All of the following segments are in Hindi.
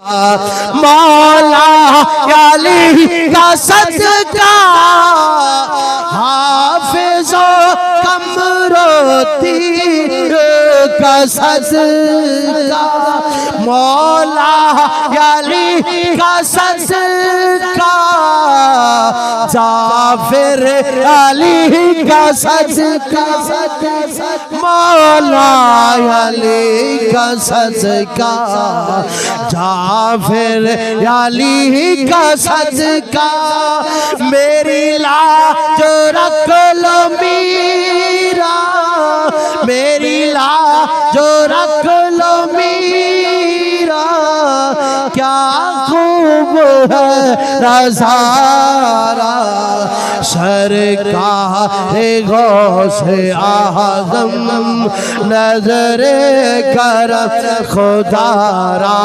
मौला अली का सदका हाफिज़ो कमरोती का सदका मौला अली का सदका जाफिर अली का सदका मौला अली का सदका जाफिर अली का सदका मेरी लाज रख लो मीरा मेरी लाज रख लो मीरा क्या खूब है नज़ारा सरकार गौसे आज़म नजरे करम खुदारा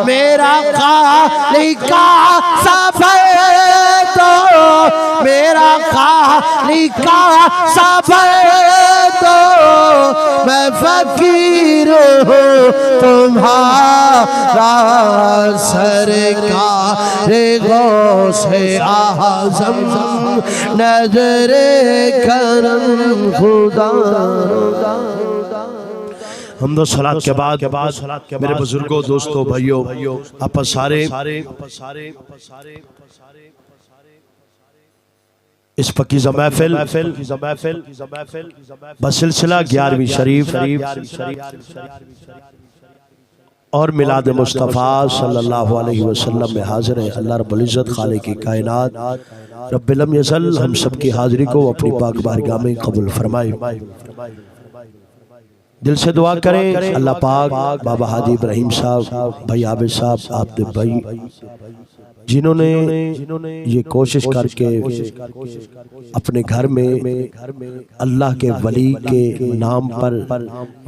मेरा खालिका सफर तो मेरा खालिका सफर तो मैं फकीर हूँ तुम्हारा सरकार गौसे आज़म नजरे करम खुदा। हमदो सलात के बाद मेरे बुजुर्गों दोस्तों भाइयों आप सारे इस पकीज़ा महफिल बसिलसिला 11वीं शरीफ और मिलाद मुस्तफ़ा सल्लल्लाहु अलैहि वसल्लम में हाजिर है। अल्लाह रब्बुल इज़्ज़त खालिक़ कायनात रब्बिल लम यज़ल हम सब की हाज़िरी को अपनी पाक बारगाह में कबूल फरमाए। दिल से दुआ करें अल्लाह पाक बाबा हाजी इब्राहिम साहब भाई आबिद साहब आबिद भाई जिन्होंने ये कोशिश करके अपने घर में अल्लाह के वली के नाम पर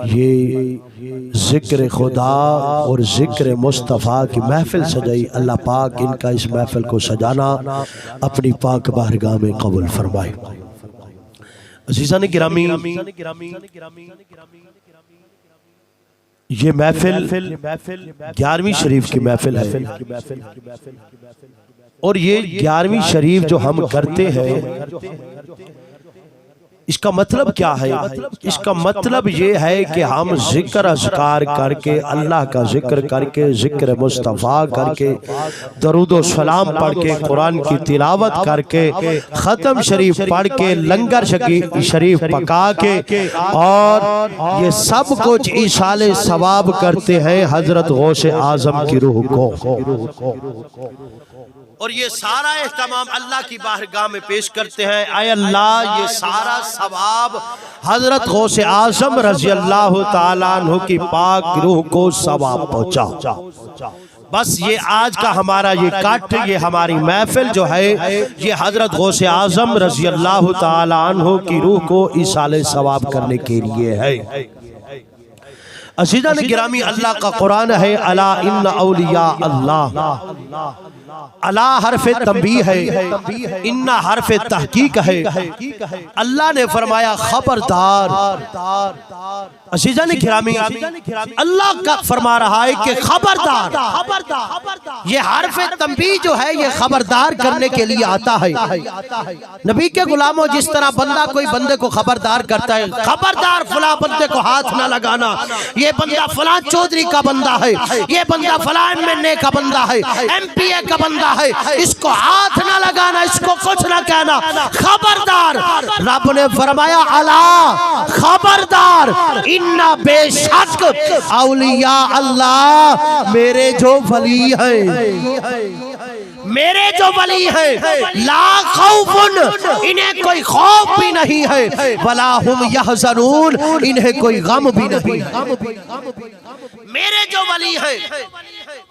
ये जिक्र खुदा और जिक्र मुस्तफ़ा की महफिल सजाई। अल्लाह पाक इनका इस महफिल को सजाना अपनी पाक बारगाह में कबूल फरमाए। अज़ीज़ान गिरामी ये महफिल 11वीं शरीफ की महफिल है और ये 11वीं शरीफ जो हम करते हैं इसका मतलब क्या है? इसका मतलब ये है कि हम जिक्र अज़कार करके अल्लाह का जिक्र करके जिक्र मुस्तफ़ा करके दरूद व सलाम पढ़ के कुरान की तिलावत करके ख़त्म शरीफ पढ़ के लंगर शरीफ पका के और ये सब कुछ इशाले सवाब करते हैं हजरत गौसे आज़म की रूह को और ये सारा एहतमाम अल्लाह की बारगाह में पेश करते हैं। आय अल्लाह ये सारा सवाब हजरत गौसे आज़म रज़ी अल्लाह ताला अन्हु की पाक रूह को सवाब पहुँचा। बस ये आज का हमारा ये कट ये हमारी महफिल जो है ये हजरत गौसे आज़म रज़ी अल्लाह ताला अन्हु की रूह को इसाले सवाब करने के लिए है। अज़ीज़ान गिरामी अल्लाह का कुरान है अला इन्ना औलिया अल्लाह अला हरफ़े तंबीह है इन्ना हरफ़े तहकीक है। अल्लाह ने फरमाया खबरदार। अज़ीज़ान गिरामी अल्लाह का फरमा रहा है कि खबरदार। ये हरफ़े तंबीह जो है ये खबरदार करने के लिए आता है। नबी के गुलामों जिस तरह बंदा कोई बंदे को खबरदार करता है खबरदार फला बंदे को हाथ ना लगाना, ये बंदा फला चौधरी का बंदा है, ये बंदा फला एमएनए का बंदा है, एमपीए का बंदा है, इसको हाथ ना लगाना, इसको कुछ ना कहना, खबरदार। रब ने फरमाया अला खबरदार इन्ना बेशक औलिया अल्लाह मेरे जो वली है मेरे जो वली है ला खौफुन इन्हें कोई खौफ भी नहीं है वला हुम यहज़नून इन्हें कोई गम भी नहीं है। मेरे जो वली है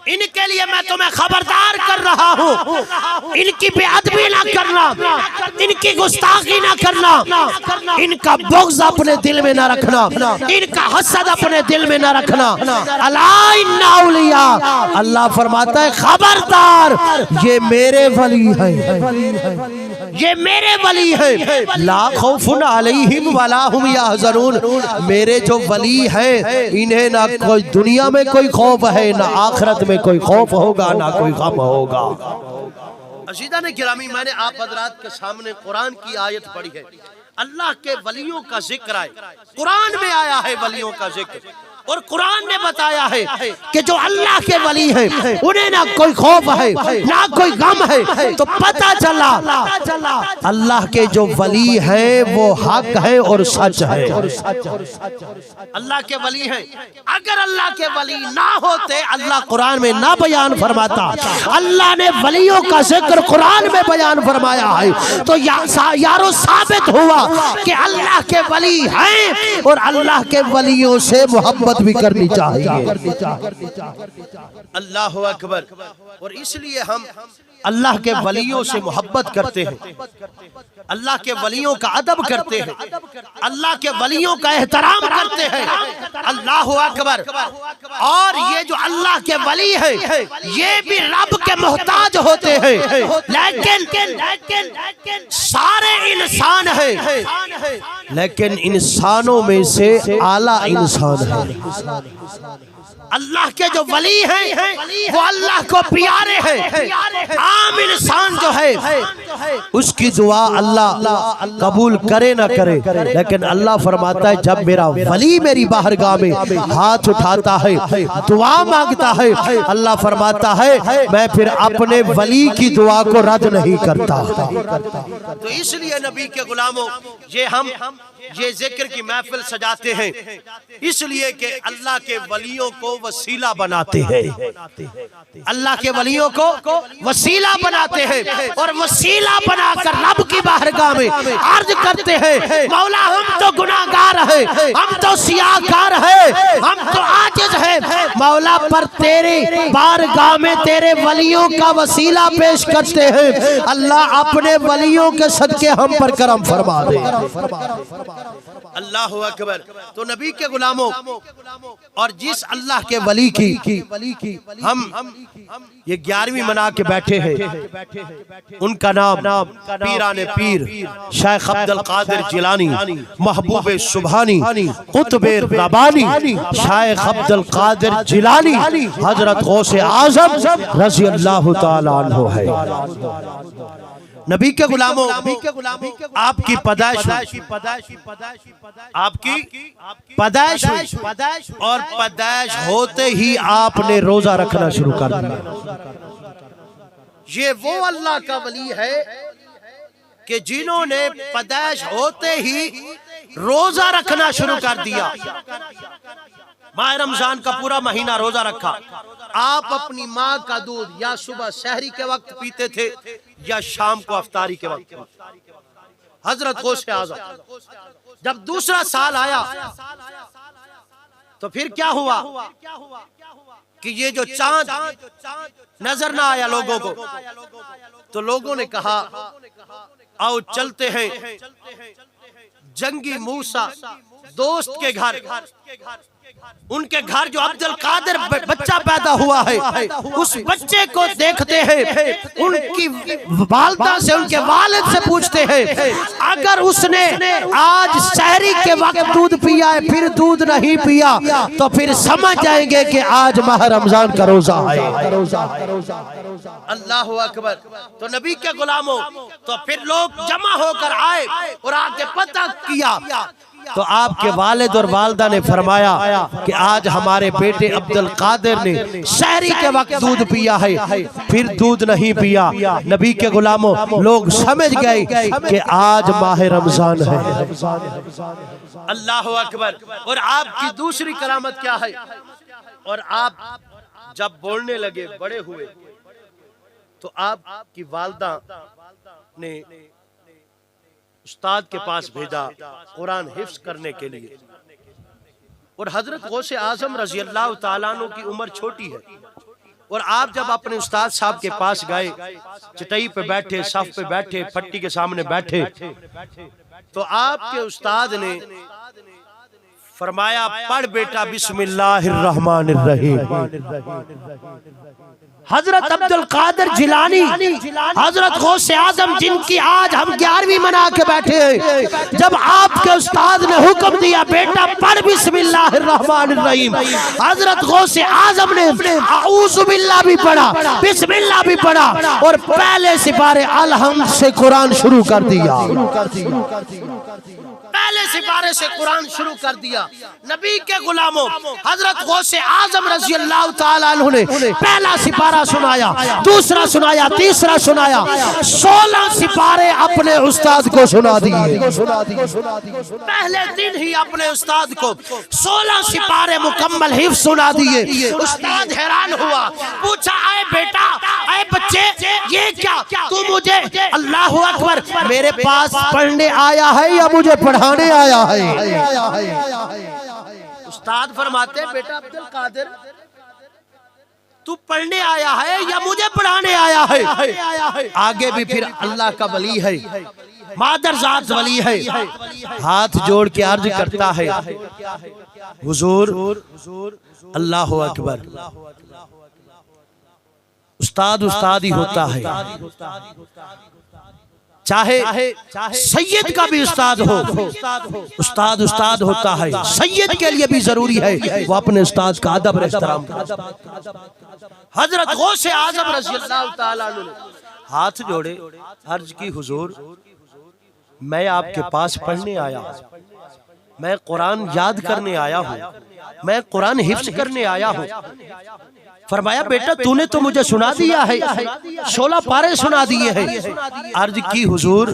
इनके लिए मैं तुम्हें खबरदार कर रहा हूँ, इनकी बेअदबी ना करना, इनकी गुस्ताखी ना करना, इनका बुग़्ज़ अपने दिल में ना रखना, इनका हसद अपने दिल में ना रखना। अला इन्ना औलिया अल्लाह फरमाता है खबरदार ये मेरे वली है। ये मेरे वली हैं, ला खौफुन अलैहिम वला हुम यहज़नून, मेरे जो वली हैं इन्हें ना कोई दुनिया में कोई खौफ है, ना आखिरत में कोई खौफ होगा, ना कोई गम होगा। अज़ीज़ान गिरामी, मैंने आप हज़रात के सामने कुरान की आयत पढ़ी है, अल्लाह के वलियों का जिक्र है, कुरान में आया है वलियों का जिक्र, और कुरान ने बताया है कि जो अल्लाह के वली हैं उन्हें ना कोई खौफ है, ना कोई गम है। तो पता चला अल्लाह के जो वली हैं वो हक है और सच है। अल्लाह के वली हैं, अगर अल्लाह के वली ना होते अल्लाह कुरान में ना बयान फरमाता। अल्लाह ने वलियों का जिक्र कुरान में बयान फरमाया है। तो यारों साबित हुआ कि अल्लाह के वली हैं और अल्लाह के वलियों से मोहब्बत भी करनी चाहिए। अल्लाह अकबर। और इसलिए हम अल्लाह के वलियों से मोहब्बत करते हैं, अल्लाह के वलियों का अदब करते हैं, अल्लाह के वलियों का एहतराम करते हैं। अल्लाह अकबर। और ये जो अल्लाह के वली हैं ये भी रब के मोहताज होते हैं, लेकिन सारे इंसान हैं, लेकिन इंसानों में से आला इंसान है। अल्लाह के जो वली हैं वो अल्लाह को प्यारे हैं। आम इंसान जो है उसकी दुआ अल्लाह कबूल करे ना करे, लेकिन अल्लाह फरमाता है जब मेरा वली मेरी बारगाह में हाथ उठाता है, दुआ मांगता है, अल्लाह फरमाता है मैं फिर अपने वली की दुआ को रद्द नहीं करता। तो इसलिए नबी के गुलामों, ये जिक्र की महफिल सजाते हैं इसलिए कि अल्लाह के वलियों को वसीला बनाते हैं, अल्लाह के वलियों को वसीला बनाते हैं और वसीला बनाकर रब की बारगाह में अर्ज करते हैं मौला हम तो गुनाहगार हैं, हम तो सियाहकार हैं, हम तो आजिज हैं मौला, पर तेरे बारगाह में तेरे वलियों का वसीला पेश करते हैं। अल्लाह अपने वलियों के सदके हम पर करम फरमा दे। अल्लाह अकबर। तो नबी के गुलामों, और जिस अल्लाह के वली की हम ये 11वीं मना के बैठे हैं, उनका नाम पीराने पीर शेख अब्दुल कादिर जिलानी महबूब सुभानी कुतुबे रबानी शेख अब्दुल कादिर जिलानी हजरत गौसे आजम रज़ी अल्लाह ताला अन्हु है। नबी के गुलामों, आपकी पैदाइश और पैदाइश होते ही आपने रोजा रखना शुरू कर दिया। ये वो अल्लाह का वली है कि जिन्होंने पैदाइश होते ही रोजा रखना शुरू कर दिया। माह रमजान का पूरा महीना रोजा रखा। आप अपनी माँ का दूध या सुबह सहरी के वक्त पीते थे या शाम को अफ्तारी के वक्त। हजरत गौसे आज़म जब दूसरा साल आया तो फिर क्या हुआ कि ये जो चांद नजर ना आया लोगों को, तो लोगों ने कहा आओ चलते हैं जंगी मूसा दोस्त के घर, उनके घर जो अब्दुल कादिर बच्चा पैदा हुआ है उस बच्चे को देखते हैं, उनकी वालिदा से उनके वालिद से पूछते हैं अगर उसने आज सहरी के वक्त दूध पिया है फिर दूध नहीं पिया तो फिर समझ जाएंगे कि आज माह रमजान का रोजा है। अल्लाह अकबर। तो नबी के गुलामों, तो फिर लोग जमा होकर आए और आके पता किया तो आपके वालिद और वालिदा ने फरमाया कि आज हमारे बेटे अब्दुल कादिर ने सहरी के वक्त दूध पिया है फिर दूध नहीं पिया। नबी के गुलामों, लोग समझ गए कि आज माह रमजान है। अल्लाह अकबर। और आपकी दूसरी करामत क्या है? और आप जब बोलने लगे, बड़े हुए, तो आपकी वालिदा ने उस्ताद के पास भेजा कुरान हिफ्ज करने के लिए। और हजरत गौसे आजम रजी अल्लाह ताला अन्हु की उम्र छोटी है और आप जब अपने उस्ताद साहब के पास गए, चटाई पे बैठे, सफ पे बैठे, पट्टी के सामने बैठे, तो आपके उस्ताद ने फरमाया पढ़ बेटा बिस्मिल्लाहिर्रहमानिर्रहीम। हजरत अब्दुल कादिर जिलानी, हजरत गौसे आजम, जिनकी आज हम 11वीं मना के बैठे हैं, जब आपके उस्ताद ने हुक्म दिया बेटा पढ़ बिस्मिल्लाहिर्रहमानिर्रहीम, हजरत गौसे आजम ने औज़ु बिल्लाह भी पढ़ा, बिस्मिल्लाह भी पढ़ा और पहले सिपारे अलहम्द से कुरान शुरू कर दिया। पहले सिपारे से कुरान शुरू कर दिया। नबी के गुलामों, हजरत गौसे आजम रज़ी अल्लाह ताला अन्हु ने पहला सिपारा सुनाया, दूसरा सुनाया, तीसरा सुनाया, 16 सिपारे अपने उस्ताद को सुना दिए। पहले दिन ही अपने उस्ताद को 16 सिपारे मुकम्मल हिफ्ज़ सुना दिए। उस्ताद हैरान हुआ, पूछा आए बेटा, आए बच्चे, ये क्या? तू मुझे अल्लाहु अकबर मेरे पास पढ़ने आया है या मुझे पढ़ाने आया है? उस्ताद फरमाते बेटा अब्दुल कादिर, तू पढ़ने आया है या मुझे पढ़ाने आया है? आगे भी फिर अल्लाह का वली है, मादरजात वली है, हाथ जोड़ के अर्ज करता है, हुजूर अल्लाहु अकबर। उस्ताद उस्ताद ही होता है, चाहे सैयद का भी उस्ताद हो, उस्ताद उस्ताद होता है। सैयद के लिए भी जरूरी है वो अपने उस्ताद का अदब और एहतराम करे। हजरत गौसे आजम रज़ी अल्लाह ताला अन्हु हाथ जोड़े, अर्ज की हुजूर मैं आपके पास पढ़ने आया हूँ, मैं कुरान याद करने आया हूँ, मैं कुरान हिफ्ज़ करने आया हूँ। फरमाया बेटा तूने तो मुझे सुना दिया है, 16 पारे सुना दिए हैं। अर्ज की हुजूर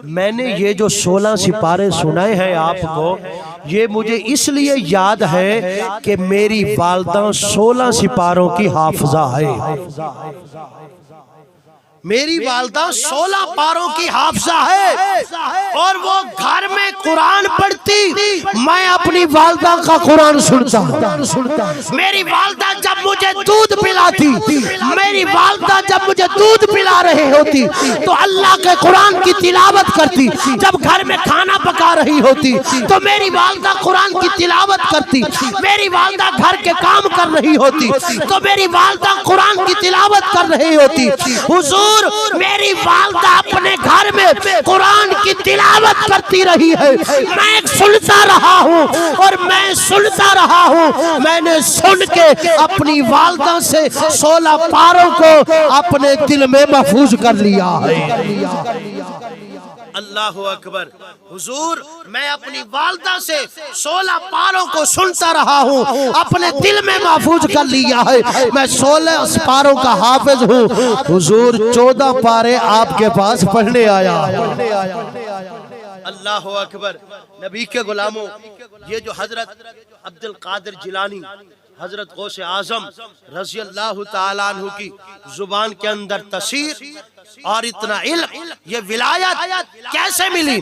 मैंने ये जो 16 सिपारे सुनाए हैं आपको, ये मुझे इसलिए याद है कि मेरी वालदा 16 सिपारों की हाफिजा है। मेरी वालदा 16 पारों की हाफिजा है और वो घर में कुरान पढ़ती, मैं अपनी वालदा का कुरान सुनता। मेरी वालदा जब मुझे दूध पिलाती, मेरी वालदा जब मुझे दूध पिला रही होती तो अल्लाह के कुरान की तिलावत करती। जब घर में खाना पका रही होती तो मेरी वालदा कुरान की तिलावत करती। मेरी वालदा घर के काम कर रही होती तो मेरी वालदा कुरान की तिलावत कर रही होती। हुजूर मेरी वालदा अपने घर में कुरान की तिलावत करती रही है, मैं सुनता रहा हूँ और मैं सुनता रहा हूँ। मैंने सुन के अपनी वालदा से 16 पारों को अपने दिल में महफूज कर लिया है। अल्लाहु अकबर। हुजूर मैं अपनी वालदा से 16 पारों को सुनता रहा हूँ, अपने दिल में महफूज कर लिया है। मैं 16 पारों का हाफिज हूँ। हुजूर 14 पारे आपके पास पढ़ने आया। अल्लाहु अकबर। नबी के गुलामों, ये जो हजरत अब्दुल कादिर जिलानी, हजरत गौसे आजम रज़ी अल्लाह ताला अन्हु की जुबान के अंदर तसीर और इतना इल्म, ये विलायत कैसे मिली?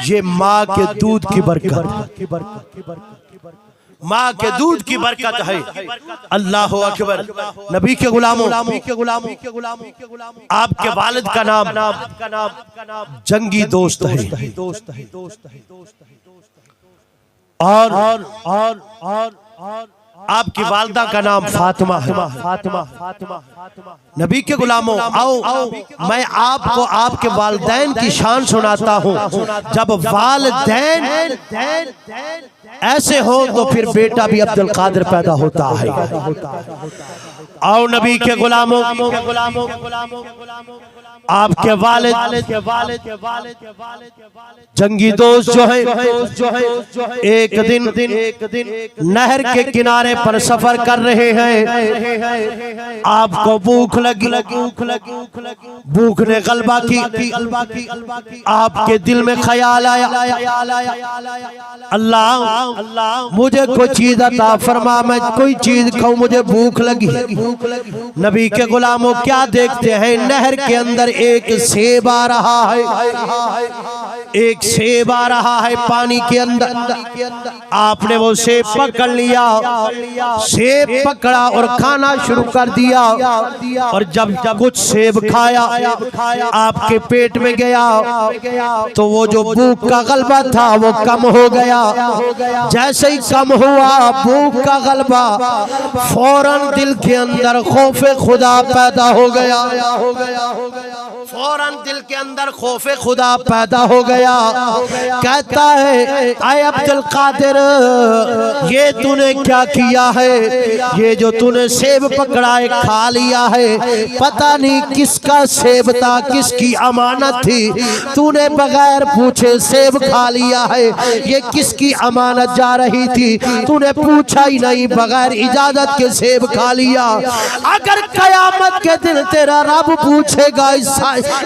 ये माँ के दूध की बरकत, माँ के दूध की बरकत है। अल्लाह अकबर। नबी के गुलामों, आपके वालिद का नाम जंगी दोस्त है और आपकी वालदा का नाम फातिमा है। नबी के गुलामों आओ मैं आपको आपके वालिदैन की शान सुनाता हूँ। जब वालिदैन ऐसे हो तो फिर बेटा भी अब्दुल कादिर पैदा होता है। आओ नबी के गुलामों, आपके वालिद जंगी दोस्त जो है एक दिन नहर के किनारे पर सफर कर रहे हैं। आपको भूख लगी, भूख ने गलबा की। आपके दिल में ख्याल आया, अल्लाह मुझे कोई चीज अता फरमा, मैं कोई चीज खाऊं, मुझे भूख लगी। नबी के गुलामों क्या देखते हैं? नहर के अंदर एक सेब आ रहा है, एक सेब आ रहा है पानी के अंदर। आपने वो सेब पकड़ लिया, सेब पकड़ा और खाना शुरू कर दिया। और जब कुछ सेब खाया आपके पेट में गया तो वो जो भूख का गलबा था वो कम हो गया। जैसे ही कम हुआ भूख का गलबा, फौरन दिल के अंदर खौफे खुदा पैदा हो गया, फौरन दिल के अंदर खौफे खुदा पैदा हो गया। कहता है आए अब्दुल कादिर, ये तूने क्या किया है? ये जो तूने सेब पकड़ा है खा लिया है, पता नहीं किसका सेब था, किसकी अमानत थी, तूने बगैर पूछे सेब खा लिया है। ये किसकी अमानत जा रही थी, तूने पूछा ही नहीं, बगैर इजाजत के सेब खा लिया। अगर कयामत के दिन तेरा रब पूछेगा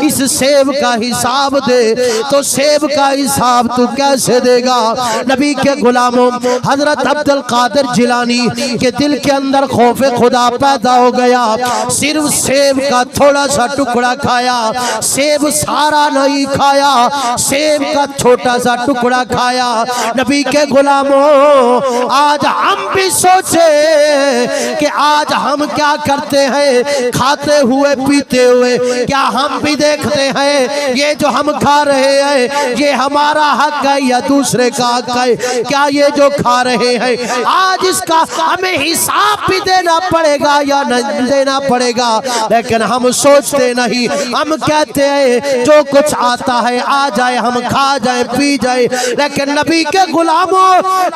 इस सेब का हिसाब दे, तो सेब का हिसाब तू कैसे देगा? नबी के गुलामों हजरत अब्दुल कादिर जिलानी के दिल के अंदर खौफे खुदा पैदा हो गया। सिर्फ सेब का थोड़ा सा टुकड़ा खाया, सेब सारा नहीं खाया, सेब का छोटा सा टुकड़ा खाया। नबी के गुलामों आज हम भी सोचे कि आज हम क्या करते हैं, खाते हुए पीते हुए क्या हम भी देखते हैं ये जो हम खा रहे हैं ये हमारा हक है या दूसरे का हक है? क्या ये जो खा रहे हैं आज इसका हमें हिसाब भी देना पड़ेगा या नहीं देना पड़ेगा? लेकिन हम सोचते नहीं, हम कहते हैं जो कुछ आता है आ जाए, हम खा जाए पी जाए। लेकिन नबी के गुलामों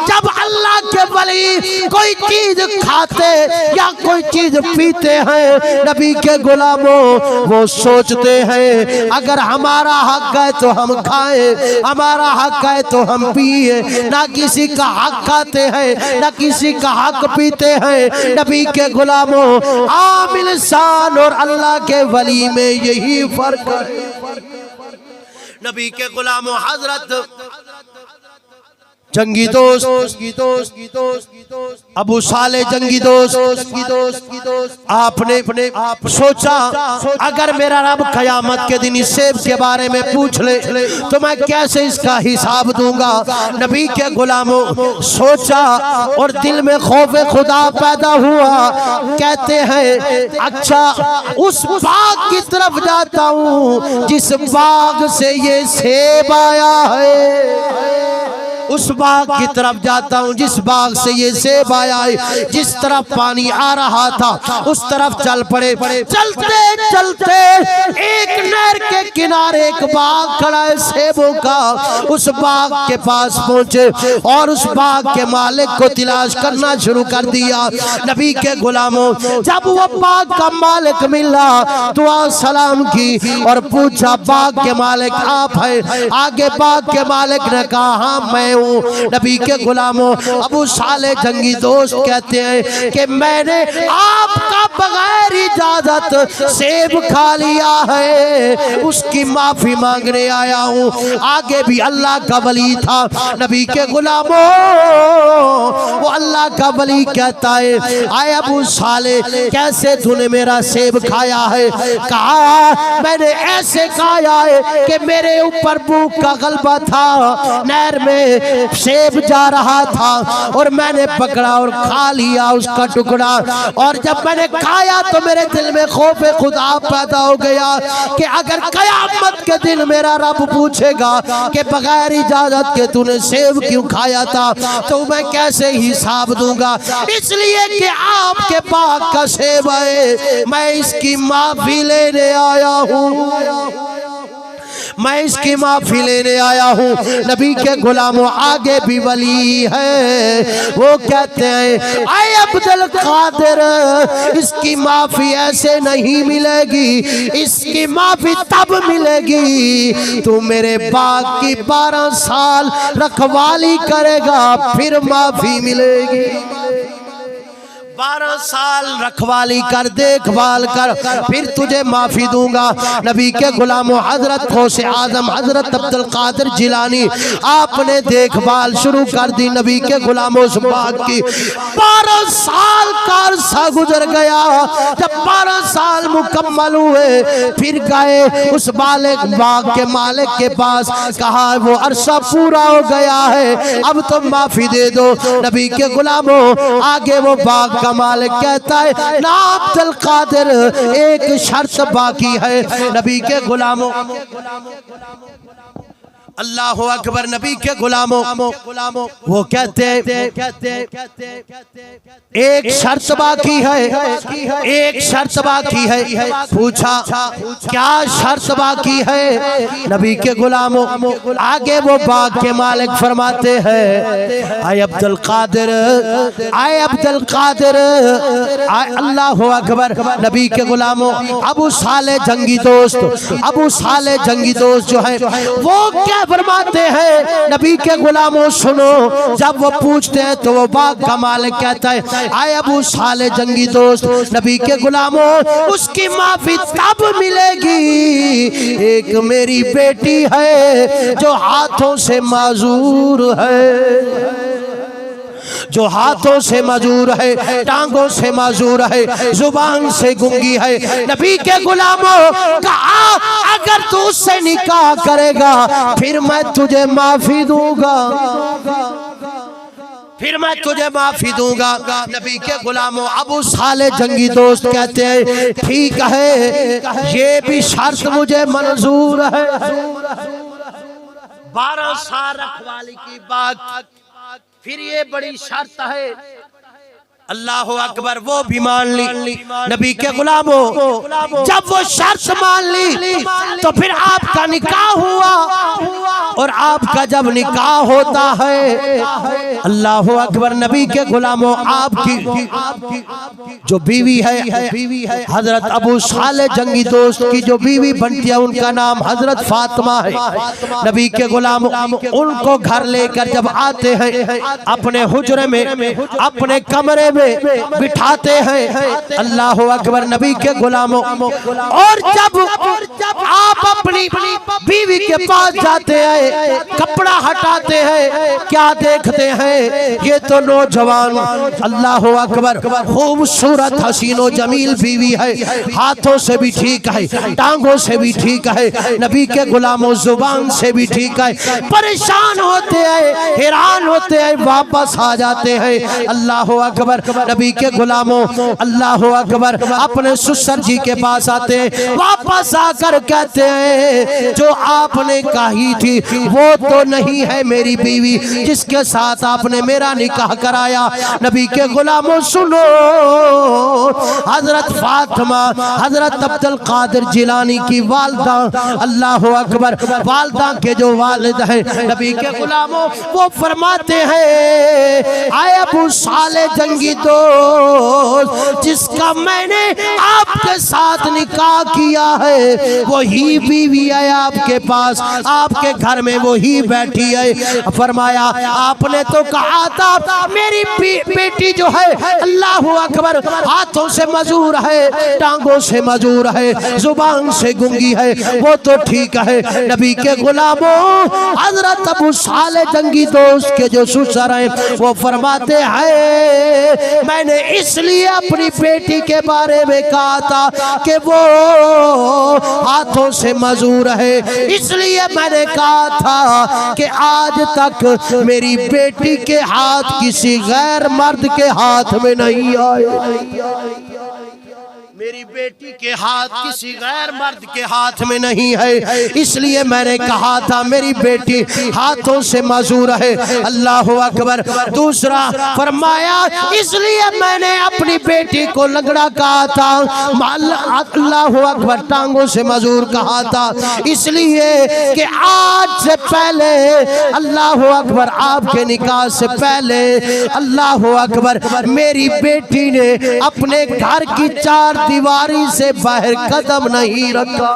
जब अल्लाह के वली कोई चीज खाते या कोई चीज पीते हैं, नबी के गुलामों वो सोचते हैं अगर हमारा हक है तो हम खाएं, हमारा हक है तो हम पिए, ना किसी का हक खाते हैं ना किसी का हक पीते हैं। नबी के गुलामों आम इंसान और अल्लाह के वली में यही फर्क है। नबी के गुलामों हजरत जंगी दोस्त अबू साले जंगी दोस्त आपने सोचा अगर मेरा रब कयामत के दिन इस सेब के बारे में पूछ ले तो मैं कैसे इसका हिसाब दूंगा? नबी के गुलामों सोचा और दिल में खौफे खुदा पैदा हुआ। कहते हैं अच्छा उस बाग की तरफ जाता हूँ जिस बाग से ये सेब आया है, उस बाग की तरफ जाता हूँ जिस बाग से ये सेब आया है। जिस तरफ पानी आ रहा था उस तरफ चल पड़े। चलते चलते एक नहर के किनारे एक बाग खड़ा है सेबों का। उस बाग के पास पहुंचे और उस बाग के मालिक को तलाश करना शुरू कर दिया। नबी के गुलामों जब वो बाग का मालिक मिला दुआ सलाम की और पूछा बाग के मालिक आप है? आगे बाग के मालिक ने कहा हाँ मैं हूँ। नबी के गुलामों अबू साले जंगी दोस्त कहते हैं कि मैंने आपका बगैर इजाजत सेब खा लिया है, उसकी माफी मांगने आया हूँ। आगे भी अल्लाह का वली था। नबी के गुलामों वो अल्लाह का वली कहता है आए अबू साले कैसे तूने मेरा सेब खाया है? कहा मैंने ऐसे खाया है कि मेरे ऊपर भूख का गलबा था, नहर में सेब जा रहा था और मैंने पकड़ा और खा लिया उसका टुकड़ा। और जब मैंने खाया तो मेरे दिल में खौफे खुदा पैदा हो गया कि अगर कयामत के दिन मेरा रब पूछेगा कि बगैर इजाजत के तूने सेब क्यों खाया था तो मैं कैसे हिसाब दूंगा? इसलिए कि आपके बाग का सेब है, मैं इसकी माफी लेने आया हूँ, मैं इसकी माफी लेने आया हूँ। नबी के गुलामों आगे भी वली है, वो कहते हैं आए अब्दुल कादिर इसकी माफी ऐसे नहीं मिलेगी, इसकी माफी तब मिलेगी तू मेरे बाग की 12 साल रखवाली करेगा फिर माफी मिलेगी। 12 साल रखवाली कर देखभाल कर फिर तुझे माफी दूंगा। नबी के गुलामों हजरत गौसे आजम हजरत अब्दुल कादिर जिलानी आपने देखभाल शुरू कर दी नबी के गुलामों से बाग की। 12 साल का अरसा गुजर गया। जब 12 साल मुकम्मल हुए फिर गए उस बाग के मालिक के पास, कहा वो अरसा पूरा हो गया है अब तुम माफी दे दो। नबी के गुलामों आगे वो बाग मालिक कहता है ना अब्दुल कादिर एक शर्त बाकी है। नबी के गुलामों अल्लाह अकबर। नबी के गुलामों वो कहते हैं एक शर्त बाकी है, एक शर्त बाकी है। पूछा क्या शर्त बाकी है? नबी के गुलामों आगे वो बाग के मालिक फरमाते हैं आए अब्दुल कादिर, आए अब्दुल कादिर, आए अल्लाह अकबर। नबी के गुलामों अबू साले जंगी दोस्त, अबू साले जंगी दोस्त जो है वो क्या फरमाते हैं? नबी के गुलामों सुनो, जब वो पूछते हैं तो वो बाग का मालिक कहता है आए अबू साले जंगी दोस्त, नबी के गुलामों उसकी माफी तब मिलेगी एक मेरी बेटी है जो हाथों से माजूर है, जो हाथों से माजूर है, टांगों से माजूर है, जुबान से गुंगी है। नबी के गुलामों कहा अगर तू उससे निकाह करेगा फिर मैं तुझे माफी दूंगा, फिर मैं तुझे माफी दूंगा। नबी के गुलामों अबू साले जंगी दोस्त कहते हैं ठीक है ये भी शर्त मुझे मंजूर है। 12 साल रखवाली की बात, फिर ये बड़ी शर्त है। अल्लाह अकबर। वो भी मान ली। नबी के गुलामों जब वो शर्त मान ली तो फिर आपका निकाह हुआ, और आपका जब निकाह होता है अल्लाह अकबर। नबी के गुलामों आपकी जो बीवी है हजरत अबू साले जंगी दोस्त की जो बीवी बनती है उनका नाम हजरत फातिमा है। नबी के गुलामों उनको घर लेकर जब आते हैं अपने हुजरे में, अपने कमरे बिठाते हैं। अल्लाह अकबर। नबी के गुलामों और जब आप अपनी बीवी के पास जाते हैं कपड़ा हटाते हैं क्या देखते हैं? ये तो नौजवान अल्लाह अकबर खूबसूरत हसीनो जमील बीवी है, हाथों से भी ठीक है, टांगों से भी ठीक है, नबी के गुलामों जुबान से भी ठीक है। परेशान होते हैं, हैरान होते हैं, वापस आ जाते हैं। अल्लाह अकबर। नबी के गुलामों अल्लाह अकबर अपने ससुर जी के पास आते हैं, वापस आकर कहते हैं जो आपने कही थी वो तो नहीं है मेरी बीवी जिसके साथ आपने मेरा निकाह कराया। नबी के गुलामों सुनो, हजरत फातिमा हजरत अब्दुल कादिर जिलानी की वालदा, अल्लाह अकबर, वालदा के जो वालिद हैं नबी के गुलामों वो फरमाते हैं आए अबू साले जंगी दोस्त जिसका मैंने आपके साथ निकाह किया है वही बीवी है आपके पास, आपके घर में वही बैठी है। फरमाया आपने तो कहा था मेरी बेटी जो है अल्लाह अकबर हाथों से मजूर है, टांगों से मजूर है, जुबान से गुंगी है, वो तो ठीक है। नबी के गुलामों हजरत अबू साले जंगी दोस्त के जो ससुर हैं वो फरमाते हैं मैंने इसलिए अपनी बेटी के बारे में कहा था कि वो हाथों से मजूर है, इसलिए मैंने कहा था कि आज तक मेरी बेटी के हाथ किसी गैर मर्द के हाथ में नहीं आए, मेरी बेटी के हाथ किसी गैर मर्द के हाथ में नहीं है, इसलिए मैंने कहा था मेरी बेटी हाथों से मजूर है। अल्लाह अकबर। दूसरा फरमाया इसलिए मैंने अपनी बेटी को लंगड़ा कहा था, अल्लाह अकबर टांगों से मजूर कहा था, इसलिए कि आज से पहले अल्लाह अकबर आपके निकाह से पहले अल्लाह अकबर मेरी बेटी ने अपने घर की 4 दीवारी से बाहर कदम नहीं रखा,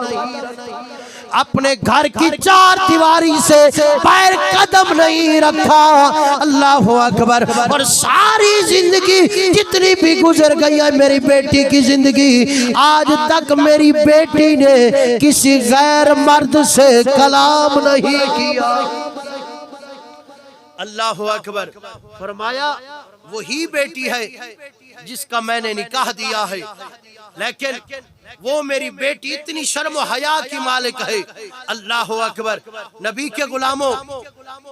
अपने घर की 4 दीवारी से बाहर कदम नहीं रखा। अल्लाह अकबर। और सारी जिंदगी जितनी भी गुजर गई है मेरी बेटी की जिंदगी, आज तक मेरी बेटी ने किसी गैर मर्द से कलाम नहीं किया। अल्लाह अकबर। फरमाया वही बेटी है जिसका मैंने निकाह दिया है, लेकिन वो मेरी बेटी इतनी शर्म हया की मालिक है। अल्लाह अकबर। नबी के गुलामों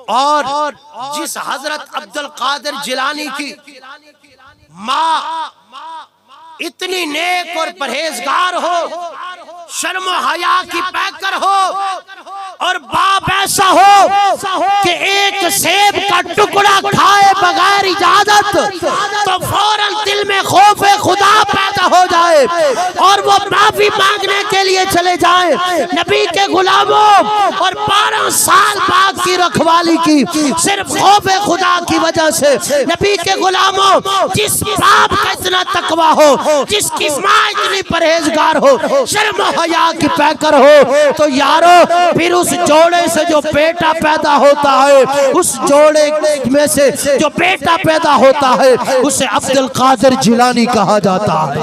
और जिस हजरत अब्दुल कादिर जिलानी की माँ इतनी नेक और परहेजगार हो, शर्म हया की पैकर हो, और बाप ऐसा हो कि एक सेब का टुकड़ा खाए बगैर इजाजत तो फौरन दिल में खौफे खुदा पैदा हो जाए और वो माफी मांगने के लिए चले जाए। नबी के गुलामों और 12 साल बाग की रखवाली की सिर्फ खौफे खुदा की वजह से। नबी के गुलामों, जिस बाप का इतना तकवा हो, जिसकी माँ इतनी परहेजगार हो, शर्म हया की पैकर हो, तो यारो फिर उस जोड़े से जो बेटा पैदा होता है, उस जोड़े में से जो बेटा पैदा होता है उसे अब्दुल कादिर जिलानी कहा जाता है।